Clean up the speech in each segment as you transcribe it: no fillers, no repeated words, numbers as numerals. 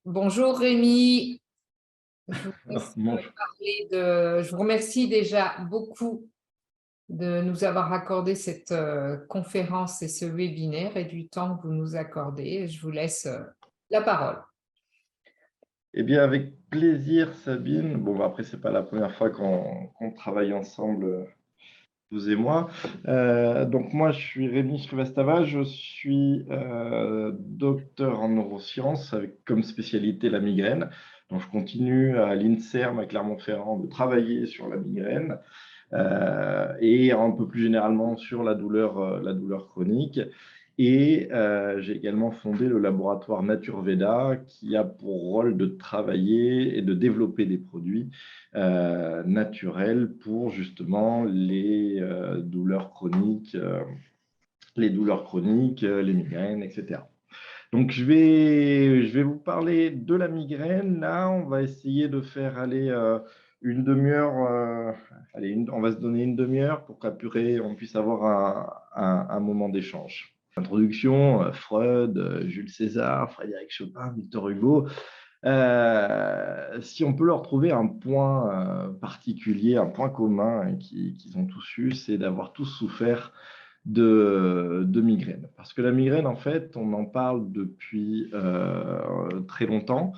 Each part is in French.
Bonjour Rémi. Je vous Ah, laisse bonjour. je vous remercie déjà beaucoup de nous avoir accordé cette conférence et ce webinaire et du temps que vous nous accordez. Je vous laisse la parole. Eh bien, avec plaisir, Sabine. Bon, bah, après, c'est pas la première fois qu'on travaille ensemble, vous et moi. Donc, moi, je suis Rémi Srivastava. Je suis docteur en neurosciences avec comme spécialité la migraine. Donc, je continue à l'INSERM à Clermont-Ferrand de travailler sur la migraine et un peu plus généralement sur la douleur chronique. Et j'ai également fondé le laboratoire NaturVeda qui a pour rôle de travailler et de développer des produits naturels pour justement les douleurs chroniques, les migraines, etc. Donc, je vais vous parler de la migraine. Là, on va essayer de faire aller une demi-heure. On va se donner une demi-heure pour qu'après, on puisse avoir un moment d'échange. Introduction, Freud, Jules César, Frédéric Chopin, Victor Hugo. Si on peut leur trouver un point particulier, un point commun qu'ils ont tous eu, c'est d'avoir tous souffert de migraine. Parce que la migraine, en fait, on en parle depuis très longtemps.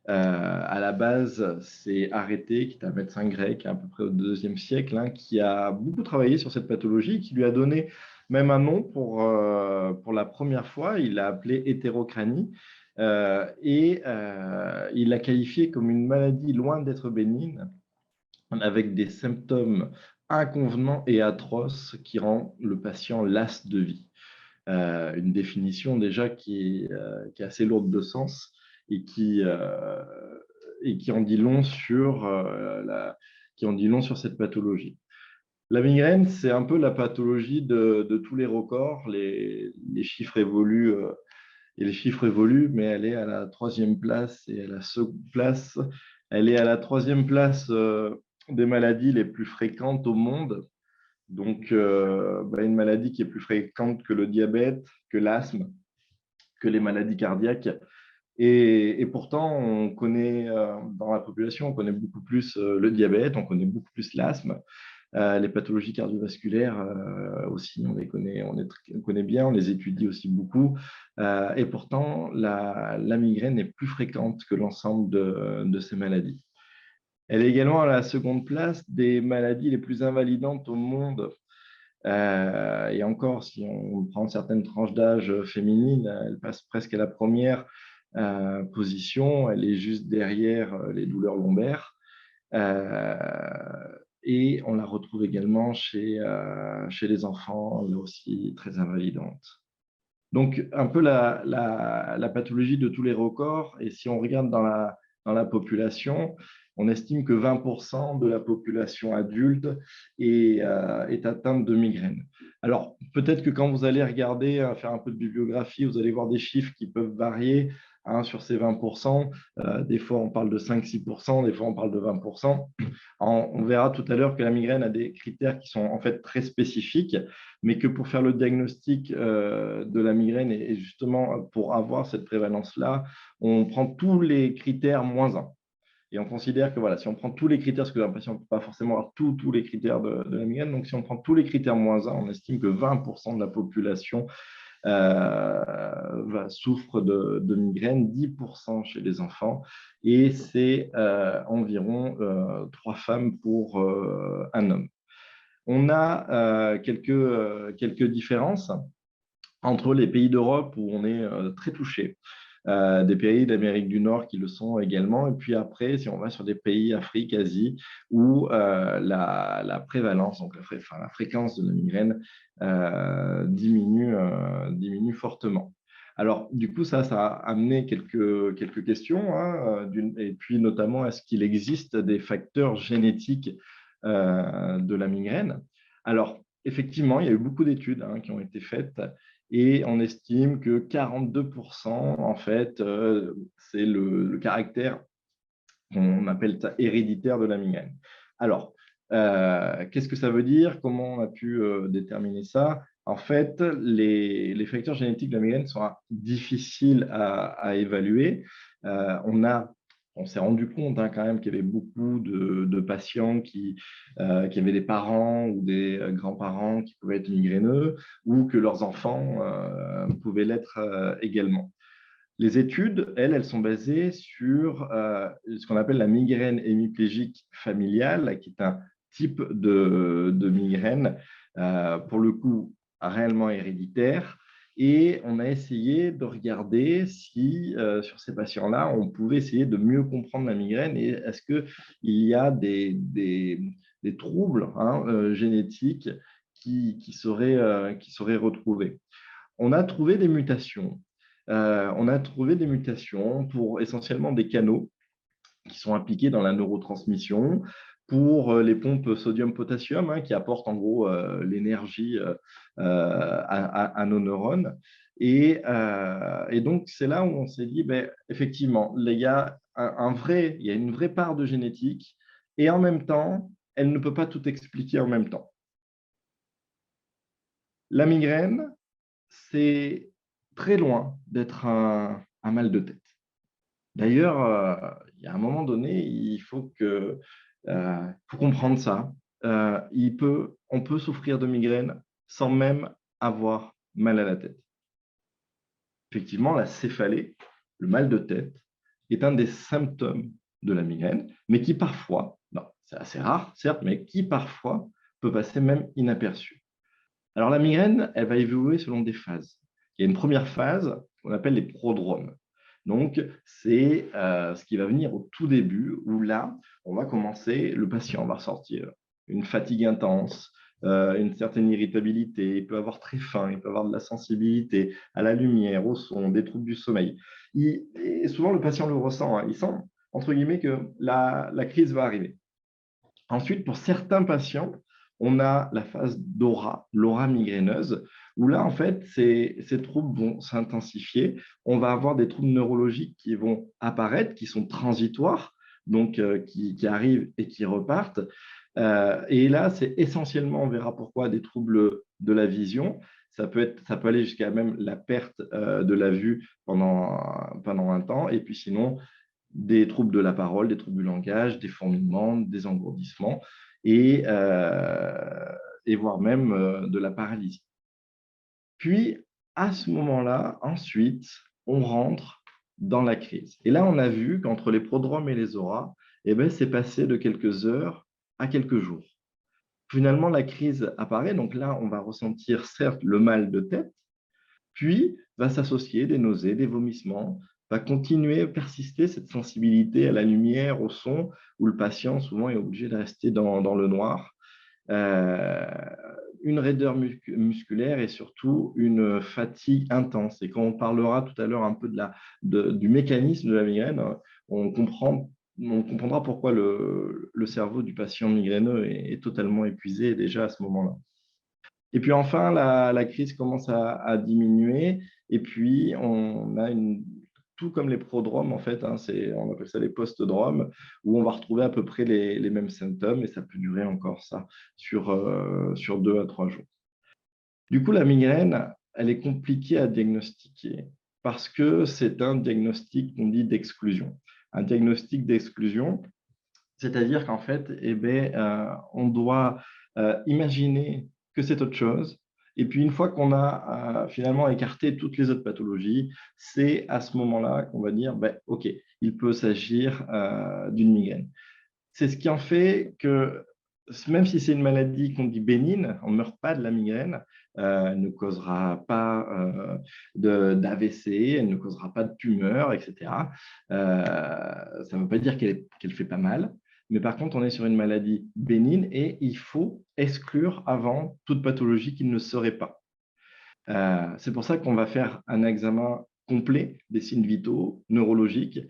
À la base, c'est Arrêté, qui est un médecin grec à peu près au IIe siècle, hein, qui a beaucoup travaillé sur cette pathologie, qui lui a donné même un nom pour la première fois. Il l'a appelé hétérocranie il l'a qualifié comme une maladie loin d'être bénigne, avec des symptômes inconvenants et atroces qui rend le patient las de vie. Une définition déjà qui est assez lourde de sens et qui en dit long sur cette pathologie. La migraine, c'est un peu la pathologie de tous les records. Les chiffres évoluent et les chiffres évoluent, mais elle est à la troisième place et à la seconde place. Elle est à la troisième place des maladies les plus fréquentes au monde. Donc, une maladie qui est plus fréquente que le diabète, que l'asthme, que les maladies cardiaques. Et pourtant, on connaît dans la population, on connaît beaucoup plus le diabète, on connaît beaucoup plus l'asthme. Les pathologies cardiovasculaires aussi, on connaît bien, on les étudie aussi beaucoup. Et pourtant, la migraine est plus fréquente que l'ensemble de ces maladies. Elle est également à la seconde place des maladies les plus invalidantes au monde. Et encore, si on prend certaines tranches d'âge féminines, elle passe presque à la première position. Elle est juste derrière les douleurs lombaires. Euh, et on la retrouve également chez les enfants, là aussi très invalidante. Donc, un peu la pathologie de tous les records. Et si on regarde dans la population, on estime que 20% de la population adulte est atteinte de migraine. Alors, peut-être que quand vous allez regarder, faire un peu de bibliographie, vous allez voir des chiffres qui peuvent varier sur ces 20%. Des fois, on parle de 5-6%, des fois, on parle de 20%. On verra tout à l'heure que la migraine a des critères qui sont en fait très spécifiques, mais que pour faire le diagnostic de la migraine et justement pour avoir cette prévalence-là, on prend tous les critères moins 1. Et on considère que voilà, si on prend tous les critères, parce que un patient ne peut pas forcément avoir tous les critères de la migraine, donc si on prend tous les critères moins 1, on estime que 20% de la population souffre de migraine, 10% chez les enfants, et c'est environ 3 femmes pour un homme. On a quelques différences entre les pays d'Europe où on est très touché, des pays d'Amérique du Nord qui le sont également, et puis après, si on va sur des pays Afrique, Asie, où la prévalence, donc la fréquence de la migraine diminue fortement. Alors, du coup, ça a amené quelques questions, hein, et puis notamment, est-ce qu'il existe des facteurs génétiques de la migraine? Alors, effectivement, il y a eu beaucoup d'études qui ont été faites et on estime que 42%, en fait, c'est le caractère qu'on appelle ça héréditaire de la migraine. Alors, qu'est-ce que ça veut dire? Comment on a pu déterminer ça? En fait, les facteurs génétiques de la migraine sont difficiles à évaluer. On s'est rendu compte quand même qu'il y avait beaucoup de patients qui avaient des parents ou des grands-parents qui pouvaient être migraineux ou que leurs enfants pouvaient l'être également. Les études, elles sont basées sur ce qu'on appelle la migraine hémiplégique familiale, qui est un type de migraine, pour le coup, réellement héréditaire. Et on a essayé de regarder si, sur ces patients-là, on pouvait essayer de mieux comprendre la migraine et est-ce qu'il y a des troubles génétiques qui seraient retrouvés. On a trouvé des mutations. On a trouvé des mutations pour essentiellement des canaux qui sont impliqués dans la neurotransmission, pour les pompes sodium-potassium qui apportent en gros l'énergie à nos neurones. Et donc, c'est là où on s'est dit, ben, effectivement, il y a il y a une vraie part de génétique et en même temps, elle ne peut pas tout expliquer en même temps. La migraine, c'est très loin d'être un mal de tête. D'ailleurs, il y a un moment donné, il faut comprendre ça. On peut souffrir de migraine sans même avoir mal à la tête. Effectivement, la céphalée, le mal de tête, est un des symptômes de la migraine, mais qui parfois, non, c'est assez rare, certes, mais qui parfois peut passer même inaperçu. Alors la migraine, elle va évoluer selon des phases. Il y a une première phase qu'on appelle les prodromes. Donc, c'est ce qui va venir au tout début, où là, on va commencer, le patient va ressortir une fatigue intense, une certaine irritabilité, il peut avoir très faim, il peut avoir de la sensibilité à la lumière, au son, des troubles du sommeil. Et souvent, le patient le ressent, il sent, entre guillemets, que la crise va arriver. Ensuite, pour certains patients, on a la phase d'aura, l'aura migraineuse, où là, en fait, ces troubles vont s'intensifier. On va avoir des troubles neurologiques qui vont apparaître, qui sont transitoires, donc qui arrivent et qui repartent. Et là, c'est essentiellement, on verra pourquoi, des troubles de la vision. Ça peut aller jusqu'à même la perte de la vue pendant un temps. Et puis sinon, des troubles de la parole, des troubles du langage, des fourmillements, des engourdissements et voire même de la paralysie. Puis, à ce moment-là, ensuite, on rentre dans la crise. Et là, on a vu qu'entre les prodromes et les auras, c'est passé de quelques heures à quelques jours. Finalement, la crise apparaît. Donc là, on va ressentir certes le mal de tête, puis va s'associer des nausées, des vomissements, va continuer à persister cette sensibilité à la lumière, au son, où le patient souvent est obligé de rester dans le noir. Une raideur musculaire et surtout une fatigue intense. Et quand on parlera tout à l'heure un peu du mécanisme de la migraine, on comprendra pourquoi le cerveau du patient migraineux est totalement épuisé déjà à ce moment-là. Et puis enfin, la crise commence à diminuer. Et puis, on a tout comme les prodromes, en fait, on appelle ça les post-dromes, où on va retrouver à peu près les mêmes symptômes et ça peut durer encore ça sur 2 à 3 jours. Du coup, la migraine, elle est compliquée à diagnostiquer parce que c'est un diagnostic qu'on dit d'exclusion. Un diagnostic d'exclusion, c'est-à-dire qu'en fait, on doit imaginer que c'est autre chose. Et puis, une fois qu'on a finalement écarté toutes les autres pathologies, c'est à ce moment-là qu'on va dire, OK, il peut s'agir d'une migraine. C'est ce qui en fait que, même si c'est une maladie qu'on dit bénigne, on ne meurt pas de la migraine, elle ne causera pas d'AVC, elle ne causera pas de tumeur, etc. Ça ne veut pas dire qu'elle fait pas mal, mais par contre, on est sur une maladie bénigne et il faut exclure avant toute pathologie qui ne serait pas. C'est pour ça qu'on va faire un examen complet des signes vitaux neurologiques.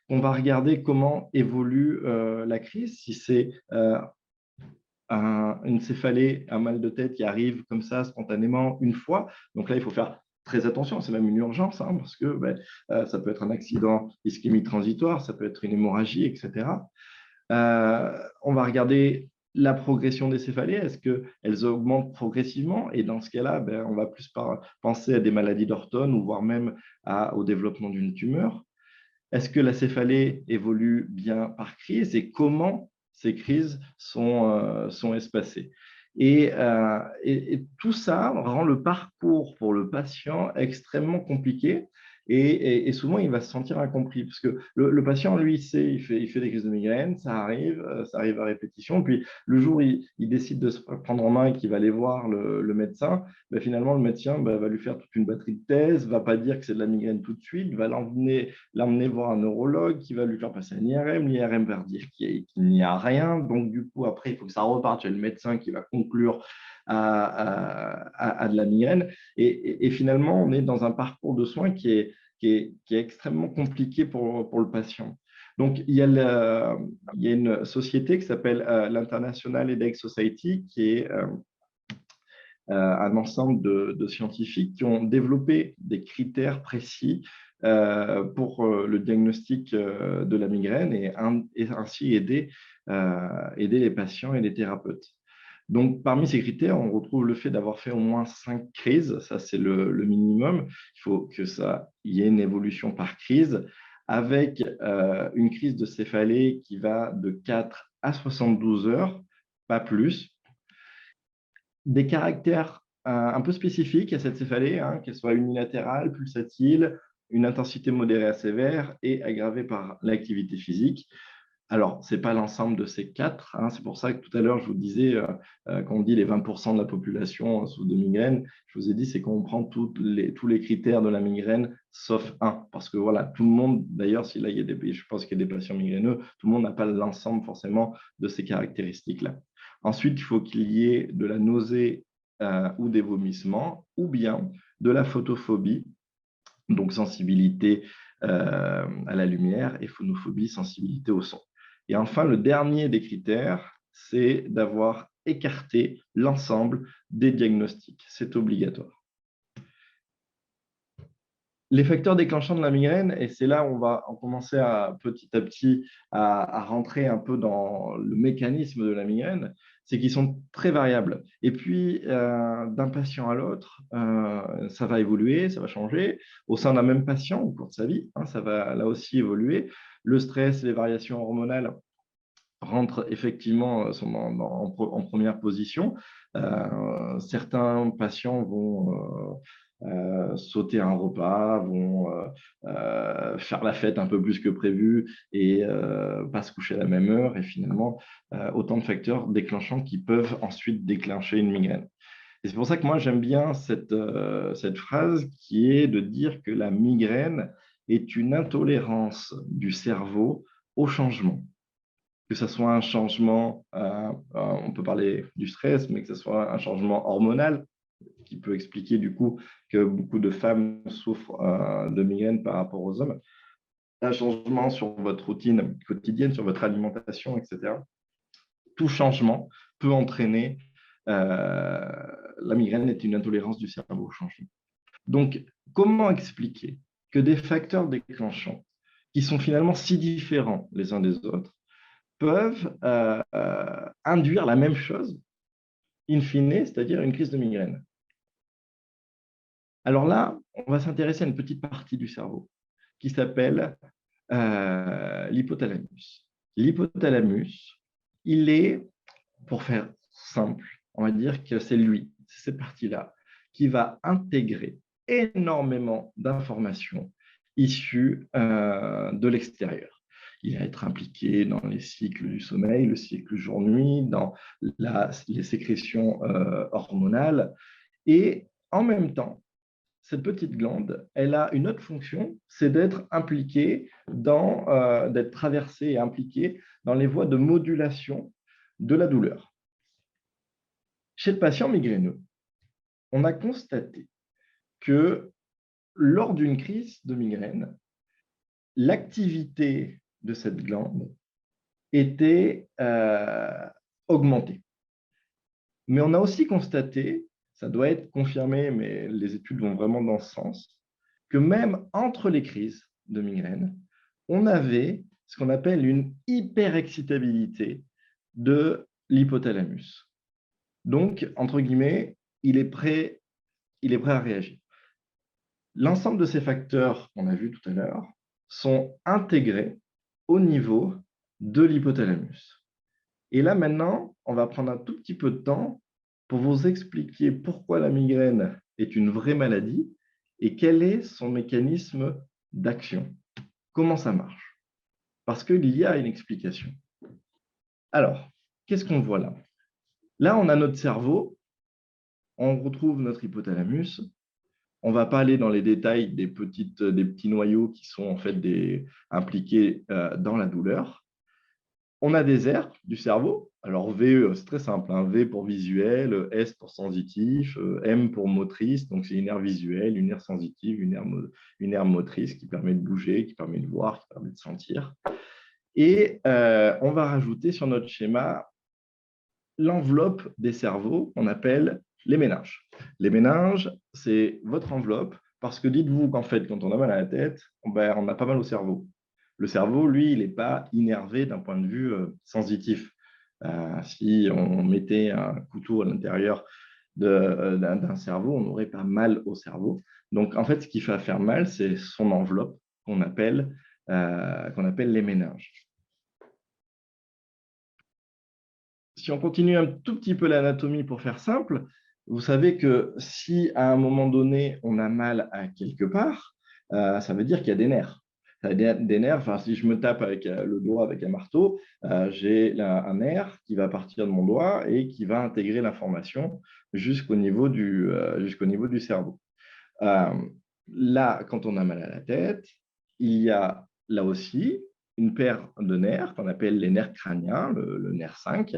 On va regarder comment évolue la crise, si c'est une céphalée, un mal de tête qui arrive comme ça spontanément une fois. Donc là, il faut faire très attention, c'est même une urgence, parce que ça peut être un accident ischémique transitoire, ça peut être une hémorragie, etc. On va regarder la progression des céphalées, est-ce qu'elles augmentent progressivement? Et dans ce cas-là, ben, on va plus penser à des maladies d'Orton ou voire même au développement d'une tumeur. Est-ce que la céphalée évolue bien par crise et comment ces crises sont espacées? Et tout ça rend le parcours pour le patient extrêmement compliqué et souvent il va se sentir incompris parce que le patient, lui, sait, il fait des crises de migraine, ça arrive à répétition. Puis le jour où il décide de se prendre en main et qu'il va aller voir le médecin, ben, finalement le médecin va lui faire toute une batterie de thèses, va pas dire que c'est de la migraine tout de suite, va l'emmener voir un neurologue qui va lui faire passer un IRM. L'IRM va dire qu'il n'y a rien. Donc, du coup, après, il faut que ça reparte chez le médecin qui va conclure à de la migraine. Et finalement, on est dans un parcours de soins qui est extrêmement compliqué pour le patient. Donc, il y a une société qui s'appelle l'International Headache Society, qui est un ensemble de scientifiques qui ont développé des critères précis pour le diagnostic de la migraine et ainsi aider les patients et les thérapeutes. Donc, parmi ces critères, on retrouve le fait d'avoir fait au moins 5 crises. Ça, c'est le minimum. Il faut que ça y ait une évolution par crise, avec une crise de céphalée qui va de 4 à 72 heures, pas plus. Des caractères un peu spécifiques à cette céphalée, hein, qu'elle soit unilatérale, pulsatile, une intensité modérée à sévère et aggravée par l'activité physique. Alors, ce n'est pas l'ensemble de ces 4. Hein, c'est pour ça que tout à l'heure, je vous disais, quand on dit les 20% de la population souffre de migraine, je vous ai dit, c'est qu'on prend tous les critères de la migraine, sauf un. Parce que voilà, tout le monde, d'ailleurs, je pense qu'il y a des patients migraineux, tout le monde n'a pas l'ensemble forcément de ces caractéristiques-là. Ensuite, il faut qu'il y ait de la nausée ou des vomissements, ou bien de la photophobie, donc sensibilité à la lumière, et phonophobie, sensibilité au son. Et enfin, le dernier des critères, c'est d'avoir écarté l'ensemble des diagnostics. C'est obligatoire. Les facteurs déclenchants de la migraine, et c'est là où on va commencer petit à petit à rentrer un peu dans le mécanisme de la migraine, c'est qu'ils sont très variables. Et puis, d'un patient à l'autre, ça va évoluer, ça va changer. Au sein d'un même patient, au cours de sa vie, hein, ça va là aussi évoluer. Le stress, les variations hormonales rentrent effectivement en première position. Certains patients vont sauter un repas, vont faire la fête un peu plus que prévu et pas se coucher à la même heure. Et finalement, autant de facteurs déclenchants qui peuvent ensuite déclencher une migraine. Et c'est pour ça que moi, j'aime bien cette phrase qui est de dire que la migraine est une intolérance du cerveau au changement. Que ce soit un changement, on peut parler du stress, mais que ce soit un changement hormonal, qui peut expliquer du coup que beaucoup de femmes souffrent de migraine par rapport aux hommes, un changement sur votre routine quotidienne, sur votre alimentation, etc. Tout changement peut entraîner la migraine est une intolérance du cerveau au changement. Donc, comment expliquer que des facteurs déclenchants qui sont finalement si différents les uns des autres peuvent induire la même chose, in fine, c'est-à-dire une crise de migraine? Alors là, on va s'intéresser à une petite partie du cerveau qui s'appelle l'hypothalamus. L'hypothalamus, il est, pour faire simple, on va dire que c'est lui, c'est cette partie-là, qui va intégrer énormément d'informations issues de l'extérieur. Il va être impliqué dans les cycles du sommeil, le cycle jour-nuit, dans les sécrétions hormonales. Et en même temps, cette petite glande, elle a une autre fonction, c'est d'être impliquée d'être traversée et impliquée dans les voies de modulation de la douleur. Chez le patient migraineux, on a constaté que lors d'une crise de migraine, l'activité de cette glande était augmentée. Mais on a aussi constaté, ça doit être confirmé, mais les études vont vraiment dans ce sens, que même entre les crises de migraine, on avait ce qu'on appelle une hyperexcitabilité de l'hypothalamus. Donc, entre guillemets, il est prêt à réagir. L'ensemble de ces facteurs qu'on a vus tout à l'heure sont intégrés au niveau de l'hypothalamus. Et là, maintenant, on va prendre un tout petit peu de temps pour vous expliquer pourquoi la migraine est une vraie maladie et quel est son mécanisme d'action. Comment ça marche? Parce qu'il y a une explication. Alors, qu'est-ce qu'on voit là? Là, on a notre cerveau, on retrouve notre hypothalamus. On ne va pas aller dans les détails des petits noyaux qui sont en fait impliqués dans la douleur. On a des aires du cerveau. Alors V, c'est très simple, hein. V pour visuel, S pour sensitif, M pour motrice. Donc c'est une aire visuelle, une aire sensitive, une aire motrice qui permet de bouger, qui permet de voir, qui permet de sentir. Et on va rajouter sur notre schéma l'enveloppe des cerveaux qu'on appelle les méninges. Les méninges, c'est votre enveloppe, parce que dites-vous qu'en fait, quand on a mal à la tête, ben, on a pas mal au cerveau. Le cerveau, lui, il n'est pas innervé d'un point de vue sensitif. Si on mettait un couteau à l'intérieur d'un cerveau, on n'aurait pas mal au cerveau. Donc, en fait, ce qui va faire mal, c'est son enveloppe qu'on appelle les méninges. Si on continue un tout petit peu l'anatomie pour faire simple, vous savez que si à un moment donné, on a mal à quelque part, ça veut dire qu'il y a des nerfs. Des nerfs, enfin, si je me tape avec le doigt avec un marteau, j'ai un nerf qui va partir de mon doigt et qui va intégrer l'information jusqu'au niveau du cerveau. Là, quand on a mal à la tête, il y a là aussi une paire de nerfs qu'on appelle les nerfs crâniens, le nerf 5,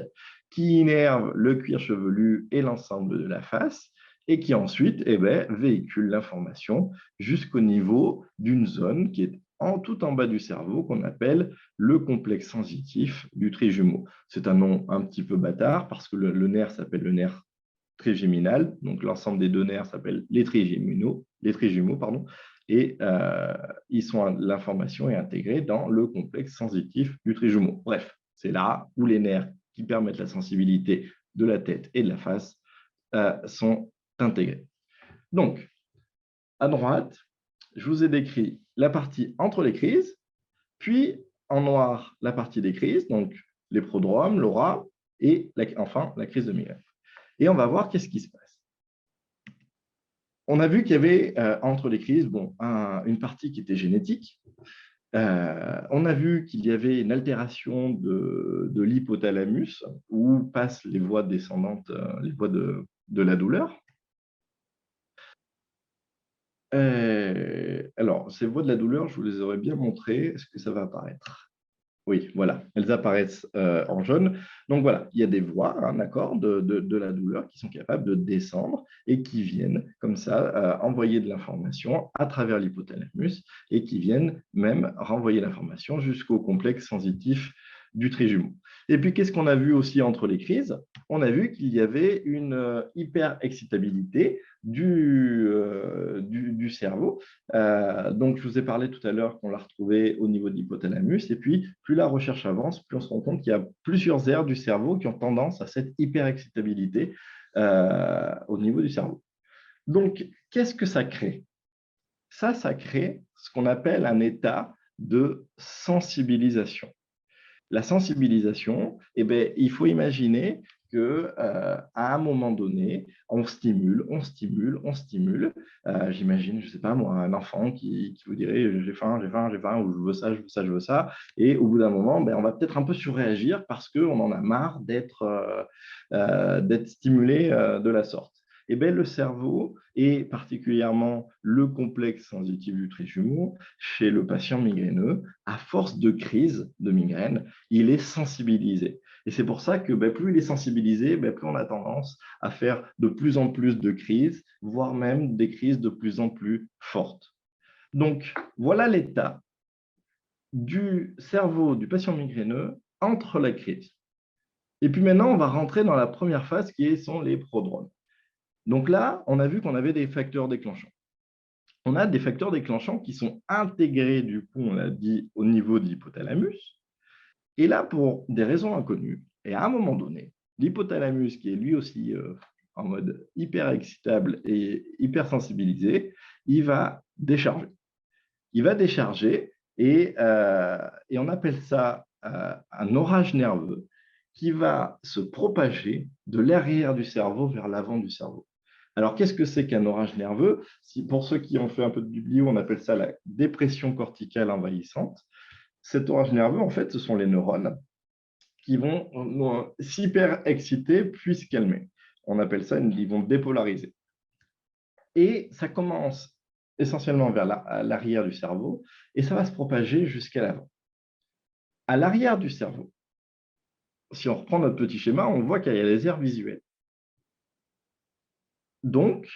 qui innerve le cuir chevelu et l'ensemble de la face et qui ensuite véhicule l'information jusqu'au niveau d'une zone qui est tout en bas du cerveau qu'on appelle le complexe sensitif du trijumeau. C'est un nom un petit peu bâtard parce que le nerf s'appelle le nerf trigéminal, donc l'ensemble des deux nerfs s'appellent les trijumeaux, et l'information est intégrée dans le complexe sensitif du trijumeau. Bref, c'est là où les nerfs qui permettent la sensibilité de la tête et de la face sont intégrés. Donc, à droite, je vous ai décrit la partie entre les crises, puis en noir, la partie des crises, donc les prodromes, l'aura, et enfin la crise de migraine. Et on va voir qu'est-ce qui se passe. On a vu qu'il y avait entre les crises une partie qui était génétique. On a vu qu'il y avait une altération de l'hypothalamus où passent les voies descendantes, les voies de la douleur. Alors, ces voies de la douleur, je vous les aurais bien montrées. Est-ce que ça va apparaître? Oui, voilà, elles apparaissent en jaune. Donc voilà, il y a des voies, d'accord, de la douleur qui sont capables de descendre et qui viennent comme ça envoyer de l'information à travers l'hypothalamus et qui viennent même renvoyer l'information jusqu'au complexe sensitif du trijumeau. Et puis, qu'est-ce qu'on a vu aussi entre les crises? On a vu qu'il y avait une hyperexcitabilité du cerveau. Donc, je vous ai parlé tout à l'heure qu'on l'a retrouvé au niveau de l'hypothalamus. Et puis, plus la recherche avance, plus on se rend compte qu'il y a plusieurs aires du cerveau qui ont tendance à cette hyperexcitabilité au niveau du cerveau. Donc, qu'est-ce que ça crée? Ça crée ce qu'on appelle un état de sensibilisation. La sensibilisation, il faut imaginer qu'à un moment donné, on stimule. J'imagine, je ne sais pas moi, un enfant qui vous dirait j'ai faim, ou je veux ça. Et au bout d'un moment, on va peut-être un peu surréagir parce qu'on en a marre d'être stimulé de la sorte. Le cerveau, et particulièrement le complexe sensitif du trijumeau, chez le patient migraineux, à force de crise de migraine, il est sensibilisé. Et c'est pour ça que plus il est sensibilisé, plus on a tendance à faire de plus en plus de crises, voire même des crises de plus en plus fortes. Donc, voilà l'état du cerveau du patient migraineux entre la crise. Et puis maintenant, on va rentrer dans la première phase qui sont les prodromes. Donc là, on a vu qu'on avait des facteurs déclenchants. On a des facteurs déclenchants qui sont intégrés, du coup, on l'a dit, au niveau de l'hypothalamus. Et là, pour des raisons inconnues, et à un moment donné, l'hypothalamus, qui est lui aussi en mode hyper excitable et hyper sensibilisé, il va décharger. Il va décharger et on appelle ça un orage nerveux qui va se propager de l'arrière du cerveau vers l'avant du cerveau. Alors, qu'est-ce que c'est qu'un orage nerveux? Pour ceux qui ont fait un peu de biblio, on appelle ça la dépression corticale envahissante. Cet orage nerveux, en fait, ce sont les neurones qui vont s'hyper exciter puis se calmer. On appelle ça, ils vont dépolariser. Et ça commence essentiellement vers l'arrière du cerveau et ça va se propager jusqu'à l'avant. À l'arrière du cerveau, si on reprend notre petit schéma, on voit qu'il y a les aires visuelles. Donc,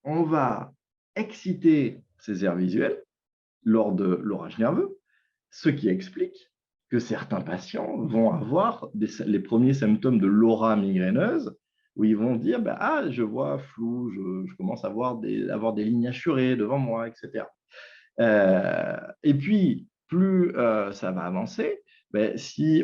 on va exciter ces aires visuelles lors de l'orage nerveux, ce qui explique que certains patients vont avoir les premiers symptômes de l'aura migraineuse, où ils vont dire ah, je vois flou, je commence à avoir des lignes hachurées devant moi, etc. Et puis, plus ça va avancer, si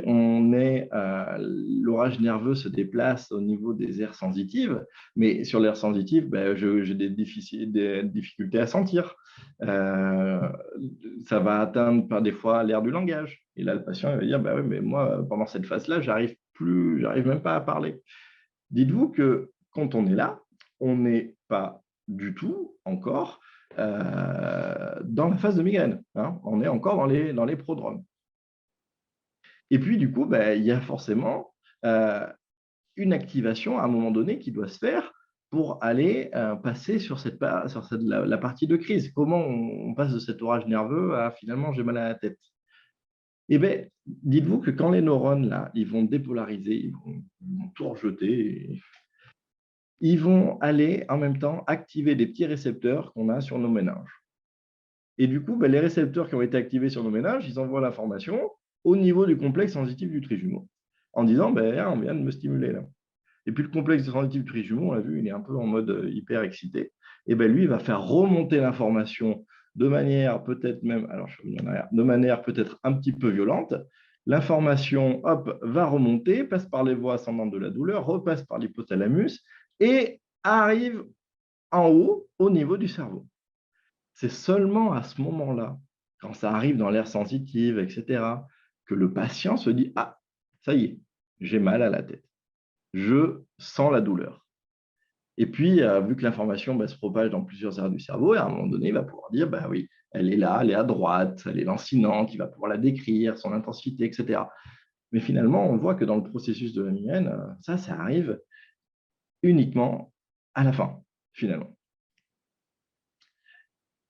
l'orage nerveux se déplace au niveau des aires sensitives, mais sur l'aire sensitive, j'ai des difficultés à sentir. Ça va atteindre par des fois l'aire du langage. Et là, le patient va dire oui, mais moi, pendant cette phase-là, j'arrive même pas à parler. Dites-vous que quand on est là, on n'est pas du tout encore dans la phase de migraine. Hein. On est encore dans les prodromes. Et puis, du coup, il y a forcément une activation à un moment donné qui doit se faire pour aller passer sur la partie de crise. Comment on passe de cet orage nerveux à finalement j'ai mal à la tête? Eh bien, dites-vous que quand les neurones, là, ils vont dépolariser, ils vont tout rejeter, ils vont aller en même temps activer des petits récepteurs qu'on a sur nos méninges. Et du coup, les récepteurs qui ont été activés sur nos méninges, ils envoient l'information au niveau du complexe sensitif du trijumeau en disant on vient de me stimuler là. Et puis le complexe sensitif du trijumeau, on l'a vu, il est un peu en mode hyper excité. Et lui, il va faire remonter l'information de manière peut-être même, alors je reviens en arrière, de manière peut-être un petit peu violente. L'information, hop, va remonter, passe par les voies ascendantes de la douleur, repasse par l'hypothalamus et arrive en haut au niveau du cerveau. C'est seulement à ce moment-là, quand ça arrive dans l'aire sensitive, etc., que le patient se dit « Ah, ça y est, j'ai mal à la tête. Je sens la douleur. » Et puis, vu que l'information se propage dans plusieurs aires du cerveau, à un moment donné, il va pouvoir dire « oui, elle est là, elle est à droite, elle est lancinante, il va pouvoir la décrire, son intensité, etc. » Mais finalement, on voit que dans le processus de la migraine, ça arrive uniquement à la fin, finalement.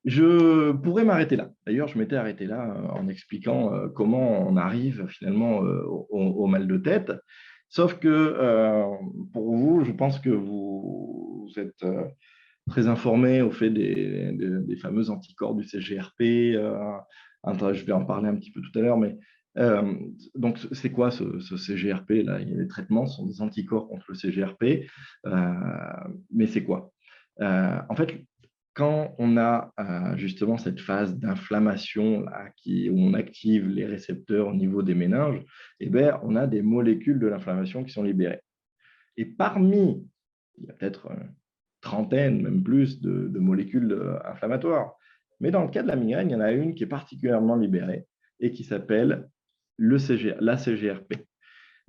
Je pourrais m'arrêter là. D'ailleurs, je m'étais arrêté là en expliquant comment on arrive finalement au mal de tête. Sauf que pour vous, je pense que vous êtes très informé au fait des fameux anticorps du CGRP. Je vais en parler un petit peu tout à l'heure, mais donc c'est quoi ce CGRP là? Les traitements sont des anticorps contre le CGRP, mais c'est quoi? En fait, quand on a justement cette phase d'inflammation où on active les récepteurs au niveau des méninges, on a des molécules de l'inflammation qui sont libérées. Et parmi, il y a peut-être une trentaine, même plus, de molécules inflammatoires. Mais dans le cas de la migraine, il y en a une qui est particulièrement libérée et qui s'appelle la CGRP.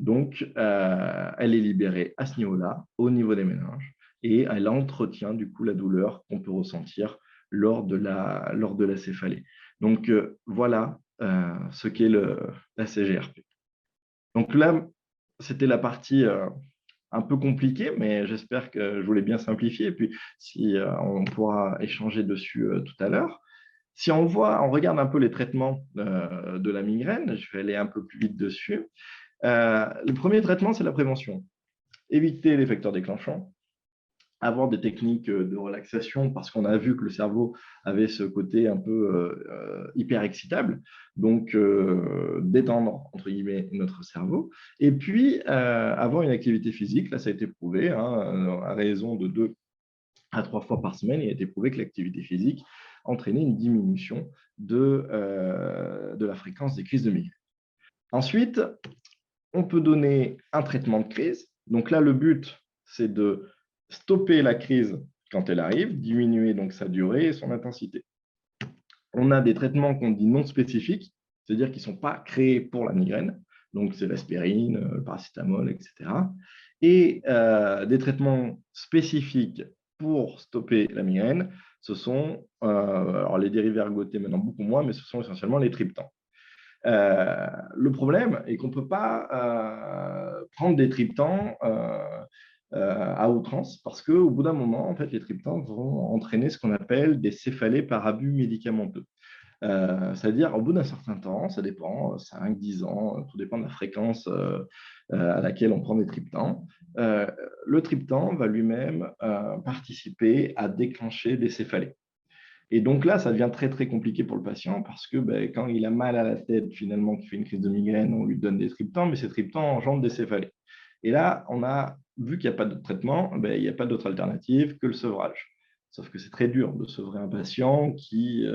Donc, elle est libérée à ce niveau-là, au niveau des méninges, et elle entretient du coup la douleur qu'on peut ressentir lors de la céphalée. Donc, voilà ce qu'est la CGRP. Donc là, c'était la partie un peu compliquée, mais j'espère que je voulais bien simplifier. Et puis, si on pourra échanger dessus tout à l'heure. Si on regarde un peu les traitements de la migraine, je vais aller un peu plus vite dessus. Le premier traitement, c'est la prévention. Éviter les facteurs déclenchants, avoir des techniques de relaxation parce qu'on a vu que le cerveau avait ce côté un peu hyper excitable, donc détendre entre guillemets notre cerveau, et puis avoir une activité physique. Là, ça a été prouvé, à raison de 2 à 3 fois par semaine, il a été prouvé que l'activité physique entraînait une diminution de la fréquence des crises de migraine. Ensuite, on peut donner un traitement de crise Donc là, le but, c'est de stopper la crise quand elle arrive, diminuer donc sa durée et son intensité. On a des traitements qu'on dit non spécifiques, c'est-à-dire qui ne sont pas créés pour la migraine. Donc, c'est l'aspirine, le paracétamol, etc. Et des traitements spécifiques pour stopper la migraine, ce sont, alors les dérivés ergotés maintenant beaucoup moins, mais ce sont essentiellement les triptans. Le problème est qu'on ne peut pas prendre des triptans à outrance parce qu'au bout d'un moment, en fait, les triptans vont entraîner ce qu'on appelle des céphalées par abus médicamenteux. C'est-à-dire, au bout d'un certain temps, ça dépend, 5, 10 ans, tout dépend de la fréquence à laquelle on prend des triptans. Le triptan va lui-même participer à déclencher des céphalées. Et donc là, ça devient très, très compliqué pour le patient parce que quand il a mal à la tête, finalement, qu'il fait une crise de migraine, on lui donne des triptans, mais ces triptans engendrent des céphalées. Et là, on a vu qu'il n'y a pas d'autre traitement, il n'y a pas d'autre alternative que le sevrage. Sauf que c'est très dur de sevrer un patient qui,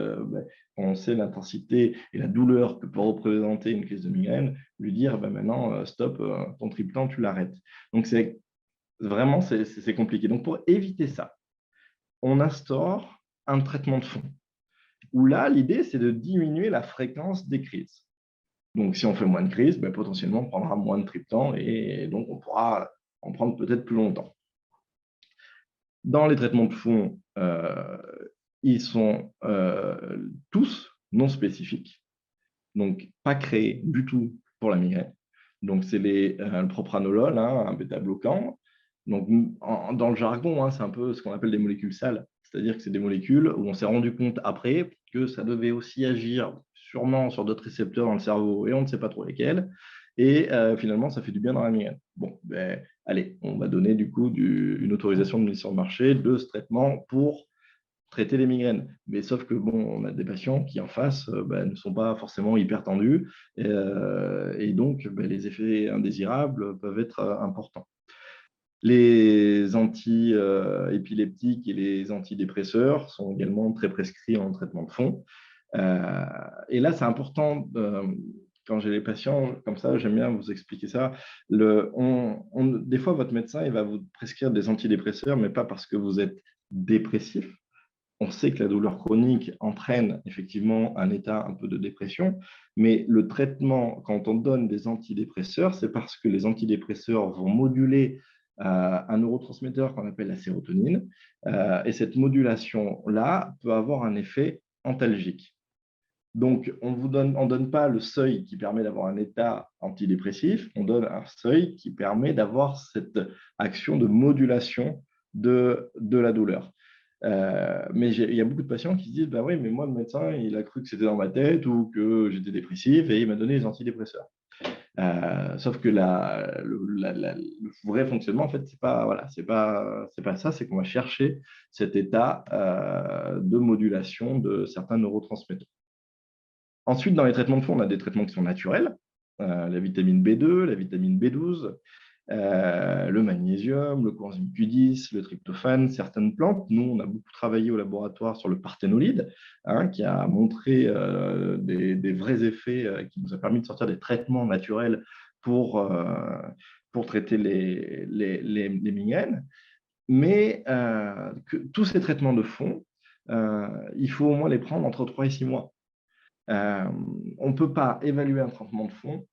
on sait l'intensité et la douleur que peut représenter une crise de migraine, lui dire maintenant, stop, ton triptan, tu l'arrêtes. Donc, c'est vraiment, c'est compliqué. Donc, pour éviter ça, on instaure un traitement de fond où là, l'idée, c'est de diminuer la fréquence des crises. Donc, si on fait moins de crises, potentiellement, on prendra moins de triptan et donc on pourra en prendre peut-être plus longtemps. Dans les traitements de fond, ils sont tous non spécifiques, donc pas créés du tout pour la migraine. Donc, c'est le propranolol, un bêta-bloquant. Donc, dans le jargon, c'est un peu ce qu'on appelle des molécules sales. C'est-à-dire que c'est des molécules où on s'est rendu compte après que ça devait aussi agir sûrement sur d'autres récepteurs dans le cerveau et on ne sait pas trop lesquels. Et finalement, ça fait du bien dans la migraine. Bon, allez, on va donner du coup une autorisation de mise sur le marché de ce traitement pour traiter les migraines. Mais sauf que on a des patients qui en face ne sont pas forcément hyper tendus et donc les effets indésirables peuvent être importants. Les anti-épileptiques et les antidépresseurs sont également très prescrits en traitement de fond. Et là, c'est important, quand j'ai les patients comme ça, j'aime bien vous expliquer ça. Des fois, votre médecin il va vous prescrire des antidépresseurs, mais pas parce que vous êtes dépressif. On sait que la douleur chronique entraîne effectivement un état un peu de dépression, mais le traitement, quand on donne des antidépresseurs, c'est parce que les antidépresseurs vont moduler un neurotransmetteur qu'on appelle la sérotonine, et cette modulation-là peut avoir un effet antalgique. Donc, on ne donne pas le seuil qui permet d'avoir un état antidépressif, on donne un seuil qui permet d'avoir cette action de modulation de la douleur. Mais il y a beaucoup de patients qui se disent bah oui, mais moi, le médecin, il a cru que c'était dans ma tête ou que j'étais dépressif et il m'a donné des antidépresseurs. Sauf que le vrai fonctionnement, en fait, c'est pas, voilà, c'est pas ça, c'est qu'on va chercher cet état de modulation de certains neurotransmetteurs. Ensuite, dans les traitements de fond, on a des traitements qui sont naturels, la vitamine B2, la vitamine B12, le magnésium, le coenzyme Q10, le tryptophane, certaines plantes. Nous, on a beaucoup travaillé au laboratoire sur le parthénolide, qui a montré des vrais effets, qui nous a permis de sortir des traitements naturels pour traiter les migraines. Mais tous ces traitements de fond, il faut au moins les prendre entre 3 et 6 mois. On ne peut pas évaluer un traitement de fond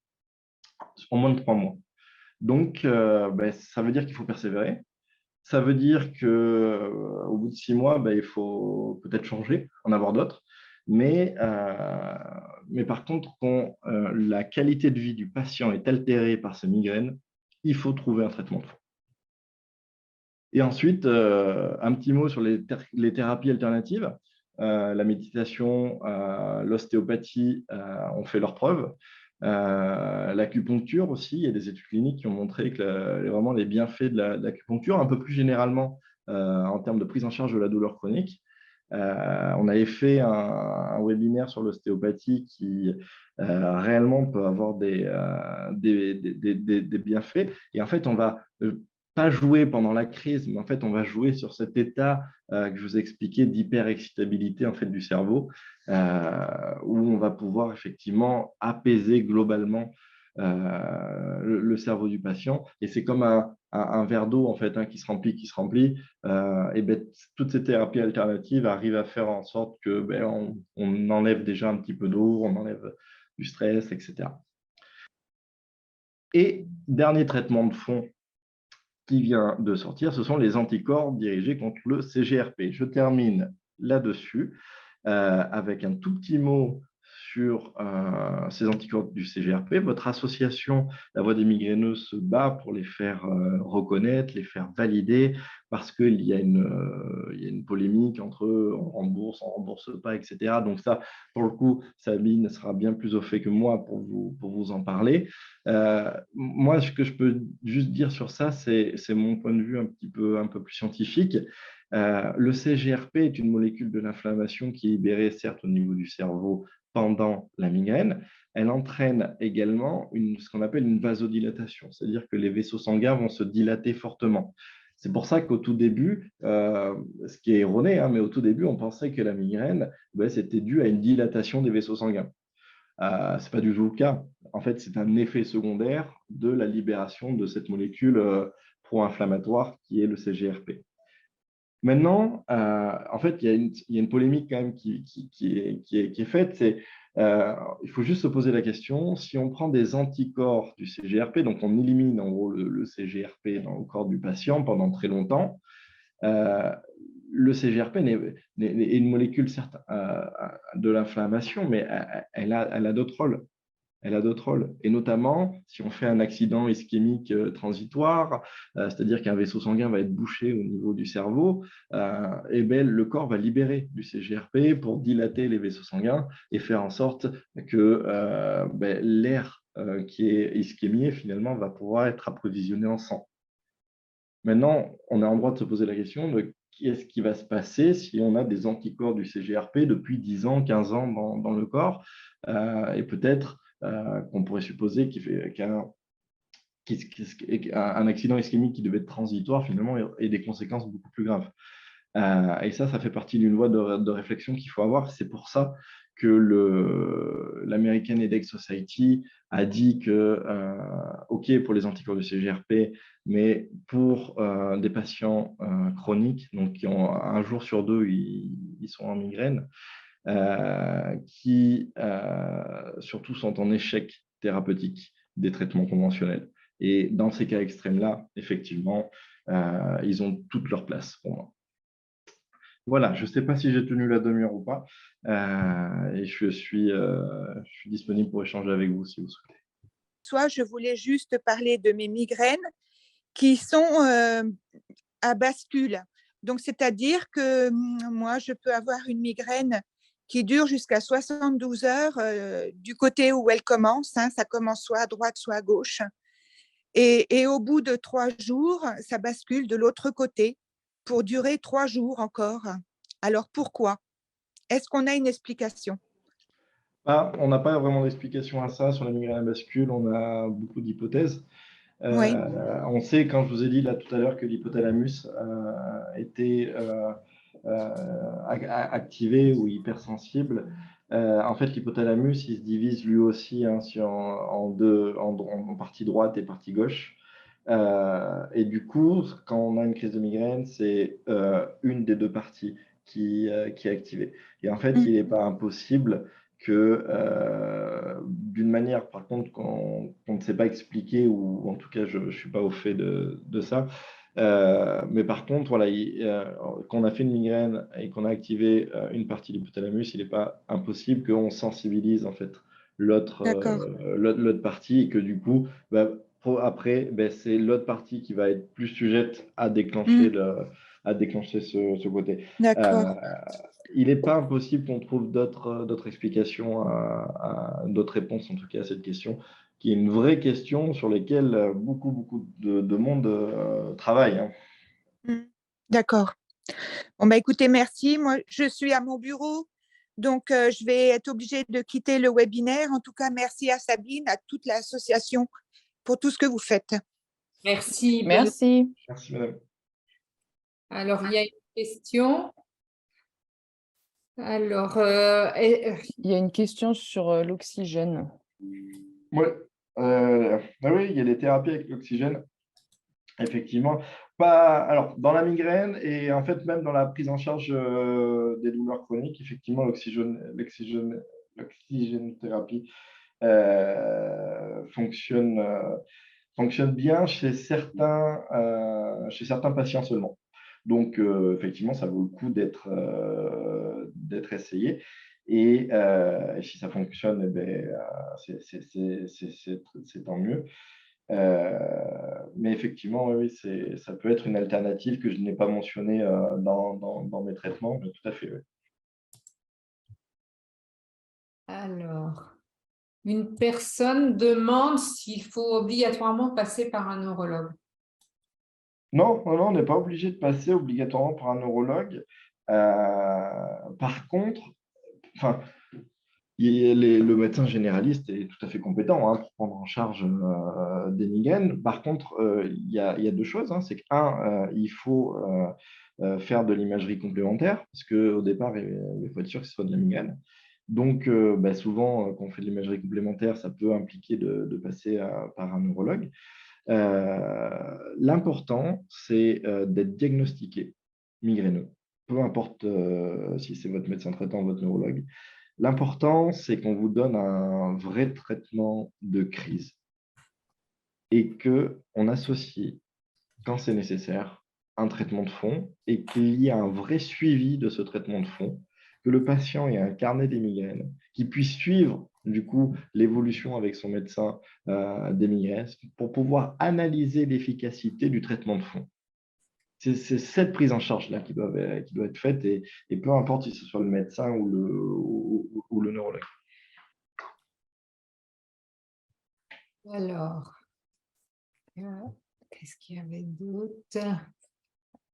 en moins de 3 mois. Donc, ça veut dire qu'il faut persévérer. Ça veut dire qu'au bout de 6 mois, il faut peut-être changer, en avoir d'autres. Mais par contre, quand la qualité de vie du patient est altérée par ces migraines, il faut trouver un traitement de fond. Et ensuite, un petit mot sur les thérapies alternatives. La méditation, l'ostéopathie ont fait leurs preuves. L'acupuncture aussi, il y a des études cliniques qui ont montré que vraiment les bienfaits de l'acupuncture, un peu plus généralement en termes de prise en charge de la douleur chronique. On avait fait un webinaire sur l'ostéopathie qui réellement peut avoir des bienfaits. Et en fait, on va pas jouer pendant la crise, mais en fait, on va jouer sur cet état que je vous ai expliqué d'hyperexcitabilité en fait, du cerveau, où on va pouvoir effectivement apaiser globalement le cerveau du patient. Et c'est comme un verre d'eau en fait, qui se remplit, qui se remplit. Et ben, toutes ces thérapies alternatives arrivent à faire en sorte que on enlève déjà un petit peu d'eau, on enlève du stress, etc. Et dernier traitement de fond qui vient de sortir, ce sont les anticorps dirigés contre le CGRP. Je termine là-dessus avec un tout petit mot sur ces anticorps du CGRP. Votre association, la Voix des migraineux, se bat pour les faire reconnaître, les faire valider, parce qu'il y a une polémique entre on rembourse pas, etc. Donc ça, pour le coup, Sabine sera bien plus au fait que moi pour vous en parler. Moi, ce que je peux juste dire sur ça, c'est mon point de vue un peu plus scientifique. Le CGRP est une molécule de l'inflammation qui est libérée certes au niveau du cerveau pendant la migraine. Elle entraîne également ce qu'on appelle une vasodilatation, c'est-à-dire que les vaisseaux sanguins vont se dilater fortement. C'est pour ça qu'au tout début, ce qui est erroné, mais au tout début, on pensait que la migraine, c'était dû à une dilatation des vaisseaux sanguins. Ce n'est pas du tout le cas. En fait, c'est un effet secondaire de la libération de cette molécule pro-inflammatoire qui est le CGRP. Maintenant, en fait, il y a une polémique quand même qui est faite. Il faut juste se poser la question, si on prend des anticorps du CGRP, donc on élimine en gros le CGRP dans le corps du patient pendant très longtemps, le CGRP est une molécule certes de l'inflammation, mais elle a d'autres rôles. Elle a d'autres rôles. Et notamment, si on fait un accident ischémique transitoire, c'est-à-dire qu'un vaisseau sanguin va être bouché au niveau du cerveau, et le corps va libérer du CGRP pour dilater les vaisseaux sanguins et faire en sorte que l'air qui est ischémié, finalement, va pouvoir être approvisionné en sang. Maintenant, on est en droit de se poser la question de qu'est-ce qui va se passer si on a des anticorps du CGRP depuis 10 ans, 15 ans dans le corps, et peut-être qu'on pourrait supposer qu'un accident ischémique qui devait être transitoire, finalement, ait des conséquences beaucoup plus graves. Et ça fait partie d'une voie de réflexion qu'il faut avoir. C'est pour ça que l'American Headache Society a dit que, OK pour les anticorps du CGRP, mais pour des patients chroniques, donc qui ont un jour sur deux, ils sont en migraine, qui surtout sont en échec thérapeutique des traitements conventionnels. Et dans ces cas extrêmes-là, effectivement, ils ont toute leur place pour moi. Voilà, je ne sais pas si j'ai tenu la demi-heure ou pas, et je suis disponible pour échanger avec vous si vous souhaitez. Soit je voulais juste parler de mes migraines qui sont à bascule. Donc, c'est-à-dire que moi, je peux avoir une migraine qui dure jusqu'à 72 heures du côté où elle commence. Ça commence soit à droite, soit à gauche. Et au bout de 3 jours, ça bascule de l'autre côté pour durer 3 jours encore. Alors, pourquoi? Est-ce qu'on a une explication? On n'a pas vraiment d'explication à ça sur la migraine à bascule. On a beaucoup d'hypothèses. Oui. On sait, quand je vous ai dit là tout à l'heure que l'hypothalamus était activé ou hypersensible, en fait, l'hypothalamus, il se divise lui aussi en deux, en partie droite et partie gauche. Et du coup, quand on a une crise de migraine, c'est une des deux parties qui est activée. Et en fait, il n'est pas impossible que d'une manière, par contre, qu'on ne sait pas expliquer, ou en tout cas, je ne suis pas au fait de ça, mais par contre, voilà, quand on a fait une migraine et qu'on a activé une partie de l'hypothalamus, il n'est pas impossible qu'on sensibilise en fait l'autre partie et que du coup, après, c'est l'autre partie qui va être plus sujette à déclencher, ce côté. D'accord. Il n'est pas impossible qu'on trouve d'autres explications, d'autres réponses en tout cas à cette question, qui est une vraie question sur laquelle beaucoup de monde travaille. D'accord. Bon, écoutez, merci. Moi, je suis à mon bureau, donc je vais être obligée de quitter le webinaire. En tout cas, merci à Sabine, à toute l'association pour tout ce que vous faites. Merci. Merci. Merci, madame. Alors, il y a une question. Alors, Il y a une question sur l'oxygène. Ouais. Oui, il y a des thérapies avec l'oxygène, effectivement. Pas, alors, dans la migraine et en fait même dans la prise en charge des douleurs chroniques, effectivement, l'oxygénothérapie fonctionne bien chez certains patients seulement. Donc, effectivement, ça vaut le coup d'être essayé. Et si ça fonctionne, eh ben, c'est tant mieux. Mais effectivement, oui, ça peut être une alternative que je n'ai pas mentionnée dans mes traitements, mais tout à fait, oui. Alors, une personne demande s'il faut obligatoirement passer par un neurologue. Non, on n'est pas obligé de passer obligatoirement par un neurologue. Par contre, enfin, le médecin généraliste est tout à fait compétent pour prendre en charge des migraines. Par contre, il y a deux choses. C'est il faut faire de l'imagerie complémentaire, parce qu'au départ, il faut être sûr que ce soit de la migraine. Donc, souvent, quand on fait de l'imagerie complémentaire, ça peut impliquer de passer par un neurologue. L'important, c'est d'être diagnostiqué migraineux, peu importe si c'est votre médecin traitant ou votre neurologue. L'important, c'est qu'on vous donne un vrai traitement de crise et qu'on associe, quand c'est nécessaire, un traitement de fond et qu'il y ait un vrai suivi de ce traitement de fond, que le patient ait un carnet des migraines, qu'il puisse suivre du coup l'évolution avec son médecin des migraines pour pouvoir analyser l'efficacité du traitement de fond. C'est cette prise en charge-là qui doit être faite et peu importe si ce soit le médecin ou le neurologue. Alors, qu'est-ce qu'il y avait d'autre?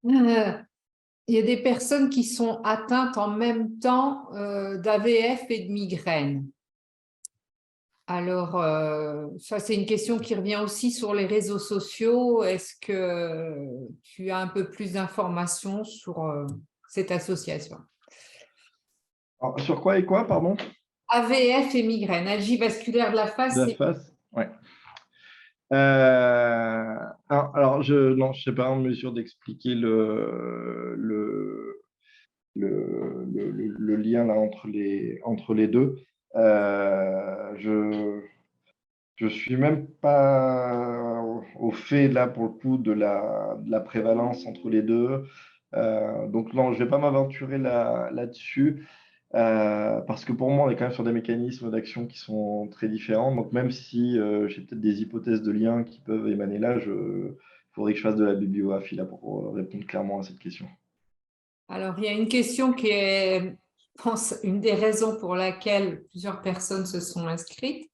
Il y a des personnes qui sont atteintes en même temps d'AVF et de migraine. Alors, ça, c'est une question qui revient aussi sur les réseaux sociaux. Est-ce que tu as un peu plus d'informations sur cette association? Alors, sur quoi et quoi, pardon? AVF et migraine, algie vasculaire de la face. De la face, ouais. Alors, je ne suis pas en mesure d'expliquer le lien là, entre les deux. Je suis même pas au fait là pour le coup de la prévalence entre les deux. Donc non, je ne vais pas m'aventurer là-dessus. Parce que pour moi, on est quand même sur des mécanismes d'action qui sont très différents. Donc, même si j'ai peut-être des hypothèses de liens qui peuvent émaner là, il faudrait que je fasse de la bibliographie là pour répondre clairement à cette question. Alors, il y a une question qui est, je pense, une des raisons pour laquelle plusieurs personnes se sont inscrites.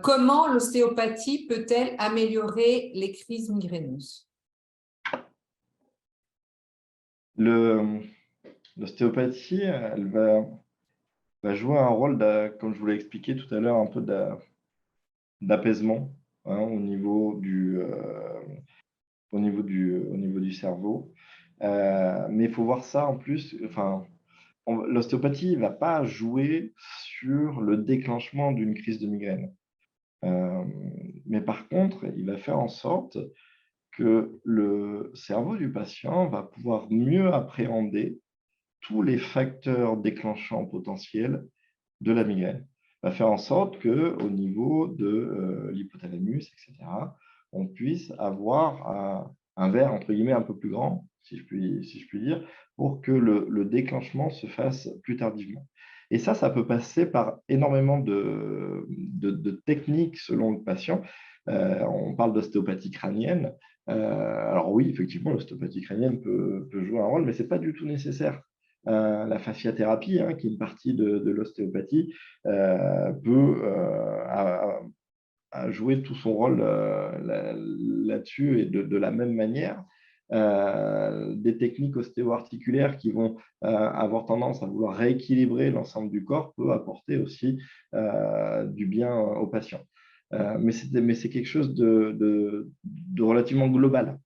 Comment l'ostéopathie peut-elle améliorer les crises migraineuses? L'ostéopathie, elle va jouer un rôle, comme je vous l'ai expliqué tout à l'heure, un peu d'apaisement au niveau du cerveau. Mais il faut voir ça en plus, l'ostéopathie ne va pas jouer sur le déclenchement d'une crise de migraine. Mais par contre, il va faire en sorte que le cerveau du patient va pouvoir mieux appréhender tous les facteurs déclenchants potentiels de la migraine. Va faire en sorte qu'au niveau de l'hypothalamus, etc., on puisse avoir un verre, entre guillemets, un peu plus grand, si je puis dire, pour que le déclenchement se fasse plus tardivement. Et ça peut passer par énormément de techniques selon le patient. On parle d'ostéopathie crânienne. Alors oui, effectivement, l'ostéopathie crânienne peut jouer un rôle, mais ce n'est pas du tout nécessaire. La fasciathérapie, qui est une partie de l'ostéopathie, peut jouer tout son rôle là-dessus et de la même manière. Des techniques ostéo-articulaires qui vont avoir tendance à vouloir rééquilibrer l'ensemble du corps peut apporter aussi du bien au patient. Mais c'est quelque chose de relativement global.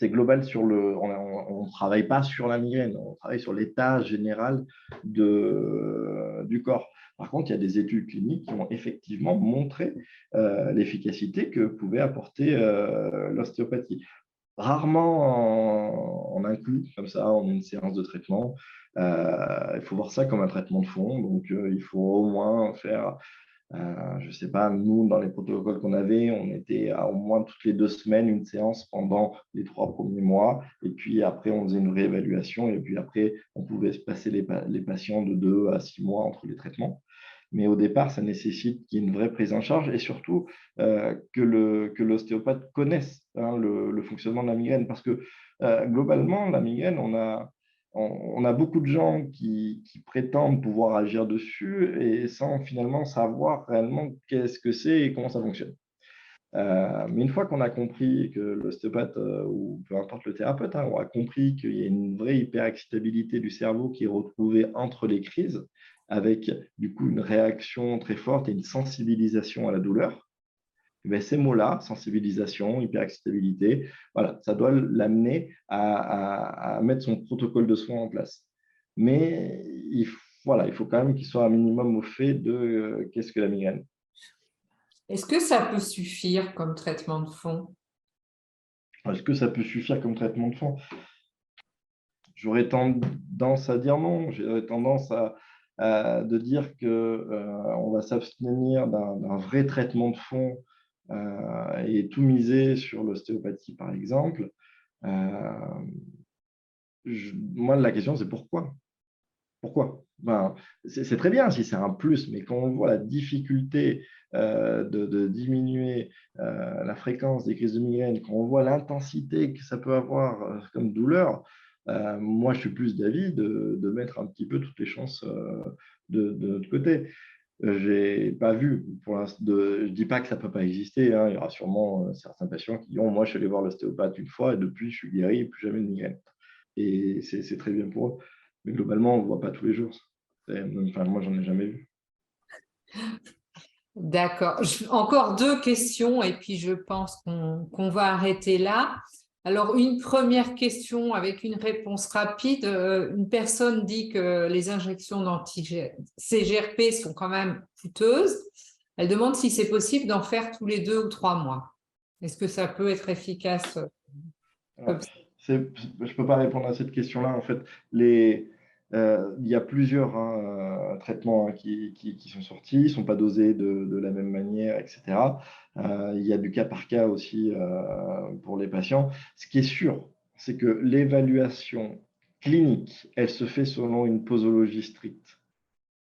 c'est global sur on ne travaille pas sur la migraine, on travaille sur l'état général du corps. Par contre, il y a des études cliniques qui ont effectivement montré l'efficacité que pouvait apporter l'ostéopathie. Rarement en un coup, comme ça, en une séance de traitement. Il faut voir ça comme un traitement de fond. Donc, il faut au moins faire, je ne sais pas, nous, dans les protocoles qu'on avait, on était à au moins toutes les 2 semaines, une séance pendant les 3 premiers mois. Et puis après, on faisait une réévaluation. Et puis après, on pouvait se passer les patients de 2 à 6 mois entre les traitements. Mais au départ, ça nécessite qu'il y ait une vraie prise en charge et surtout que l'ostéopathe connaisse le fonctionnement de la migraine. Parce que globalement, la migraine, on a beaucoup de gens qui prétendent pouvoir agir dessus et sans finalement savoir réellement qu'est-ce que c'est et comment ça fonctionne. Mais une fois qu'on a compris que l'ostéopathe ou peu importe le thérapeute, on a compris qu'il y a une vraie hyperexcitabilité du cerveau qui est retrouvée entre les crises, avec du coup une réaction très forte et une sensibilisation à la douleur, ces mots-là, sensibilisation, hyperexcitabilité, voilà, ça doit l'amener à mettre son protocole de soins en place. Mais voilà, il faut quand même qu'il soit un minimum au fait de qu'est-ce que la migraine. Est-ce que ça peut suffire comme traitement de fond? Est-ce que ça peut suffire comme traitement de fond? J'aurais tendance à dire non. J'aurais tendance de dire qu'on va s'abstenir d'un vrai traitement de fond et tout miser sur l'ostéopathie, par exemple. Moi, la question, c'est pourquoi? Pourquoi? C'est très bien si c'est un plus, mais quand on voit la difficulté de diminuer la fréquence des crises de migraine, quand on voit l'intensité que ça peut avoir comme douleur, moi, je suis plus d'avis de mettre un petit peu toutes les chances de notre côté. Je n'ai pas vu, pour l'instant, je ne dis pas que ça ne peut pas exister. Il y aura sûrement certains patients qui diront, moi, je suis allé voir l'ostéopathe une fois et depuis, je suis guéri et plus jamais de migraine. Et c'est très bien pour eux. Mais globalement, on ne le voit pas tous les jours. Enfin, moi, j'en ai jamais vu. D'accord. Encore 2 questions et puis je pense qu'on va arrêter là. Alors, une première question avec une réponse rapide. Une personne dit que les injections d'anti-CGRP sont quand même coûteuses. Elle demande si c'est possible d'en faire tous les 2 ou 3 mois. Est-ce que ça peut être efficace? Alors, je ne peux pas répondre à cette question-là. En fait, il y a plusieurs traitements qui sont sortis, ils ne sont pas dosés de la même manière, etc. Il y a du cas par cas aussi pour les patients. Ce qui est sûr, c'est que l'évaluation clinique, elle se fait selon une posologie stricte.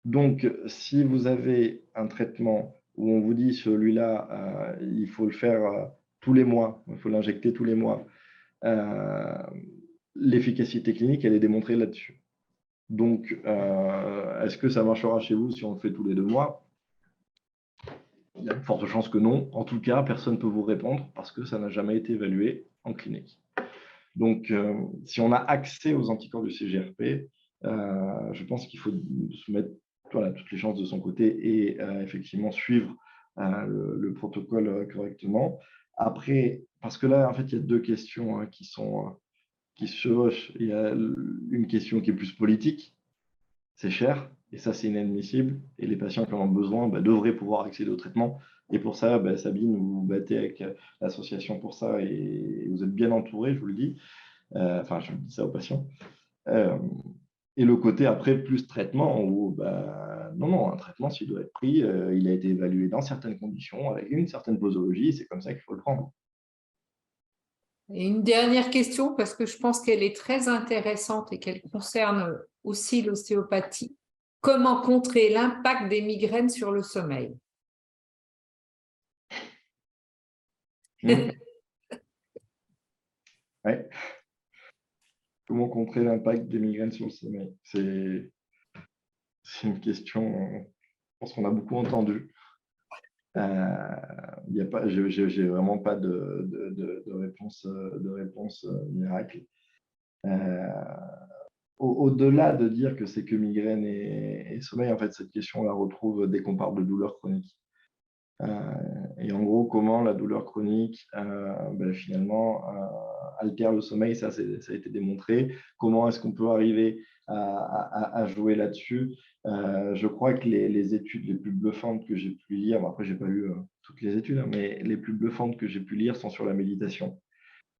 Donc, si vous avez un traitement où on vous dit celui-là, il faut le faire tous les mois, il faut l'injecter tous les mois, l'efficacité clinique, elle est démontrée là-dessus. Donc, est-ce que ça marchera chez vous si on le fait tous les 2 mois? Il y a de fortes chances que non. En tout cas, personne ne peut vous répondre parce que ça n'a jamais été évalué en clinique. Donc, si on a accès aux anticorps du CGRP, je pense qu'il faut se mettre toutes les chances de son côté et effectivement suivre le protocole correctement. Après, parce que là, en fait, il y a 2 questions qui se chevauchent. Il y a une question qui est plus politique, c'est cher, et ça, c'est inadmissible. Et les patients qui en ont besoin devraient pouvoir accéder au traitement. Et pour ça, Sabine, vous vous battez avec l'association pour ça, et vous êtes bien entouré, je vous le dis. Enfin, je dis ça aux patients. Et le côté après, plus traitement, où non, un traitement, s'il doit être pris, il a été évalué dans certaines conditions, avec une certaine posologie, c'est comme ça qu'il faut le prendre. Et une dernière question, parce que je pense qu'elle est très intéressante et qu'elle concerne aussi l'ostéopathie. Comment contrer l'impact des migraines sur le sommeil? Ouais. Comment contrer l'impact des migraines sur le sommeil? C'est une question, je pense qu'on a beaucoup entendu. J'ai vraiment pas de réponse miracle. Au-delà de dire que c'est que migraine et sommeil, en fait, cette question, on la retrouve dès qu'on parle de douleurs chroniques. Et en gros, comment la douleur chronique, finalement, altère le sommeil, ça a été démontré. Comment est-ce qu'on peut arriver à jouer là-dessus? Je crois que les études les plus bluffantes que j'ai pu lire, après, je n'ai pas lu toutes les études, hein, mais les plus bluffantes que j'ai pu lire sont sur la méditation,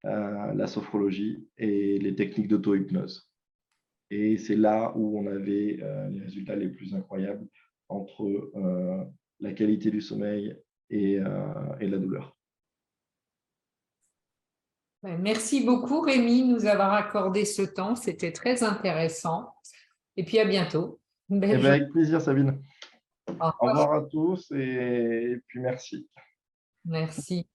la sophrologie et les techniques d'auto-hypnose. Et c'est là où on avait les résultats les plus incroyables entre la qualité du sommeil et la douleur. Merci beaucoup, Rémi, de nous avoir accordé ce temps. C'était très intéressant. Et puis, à bientôt. Avec plaisir, Sabine. Au Au revoir à tous et puis merci. Merci.